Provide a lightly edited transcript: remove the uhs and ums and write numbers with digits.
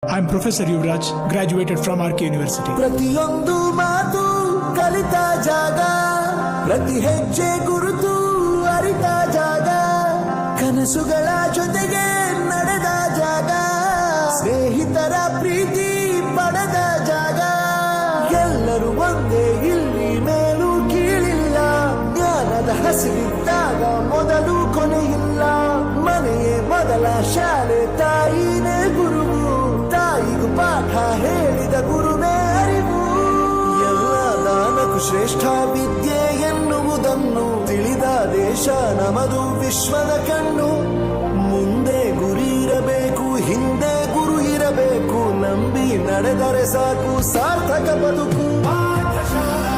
I am Professor Yuvraj, graduated from RK University. ಪ್ರತಿಯೊಂದು ಮಾತು ಕಲಿತ ಜಾಗ, ಪ್ರತಿ ಹೆಜ್ಜೆ ಗುರುತು ಅರಿತ ಜಾಗ, ಕನಸುಗಳ ಜೊತೆಗೆ ನಡೆದ ಜಾಗ, ಸ್ನೇಹಿತರ ಪ್ರೀತಿ ಪಡೆದ ಜಾಗ. ಎಲ್ಲರೂ ಒಂದೇ, ಇಲ್ಲಿ ಮೇಲೂ ಕೀಳಿಲ್ಲ, ಜ್ಞಾನದ ಹಸಿವಿದ್ದಾಗ ಮೊದಲು ಕೊನೆಯಿಲ್ಲ. ಮನೆಯೇ ಮೊದಲ ಶಾಲೆ, ತಾಯಿನೇ ಗುರುವು, ತಾಯಿಗೂ ಪಾಠ ಹೇಳಿದ ಗುರುವೇ ಅರಿವು. ಎಲ್ಲ ದಾನಕ್ಕೂ ಶ್ರೇಷ್ಠ ವಿದ್ಯೆ ಎನ್ನುವುದನ್ನು ತಿಳಿದ ದೇಶ ನಮದು, ವಿಶ್ವದ ಕಣ್ಣು. ಮುಂದೆ ಗುರಿ ಇರಬೇಕು, ಹಿಂದೆ ಗುರು ಇರಬೇಕು, ನಂಬಿ ನಡೆದರೆ ಸಾಕು ಸಾರ್ಥಕ ಬದುಕು. ಪಾಠಶಾಲಾ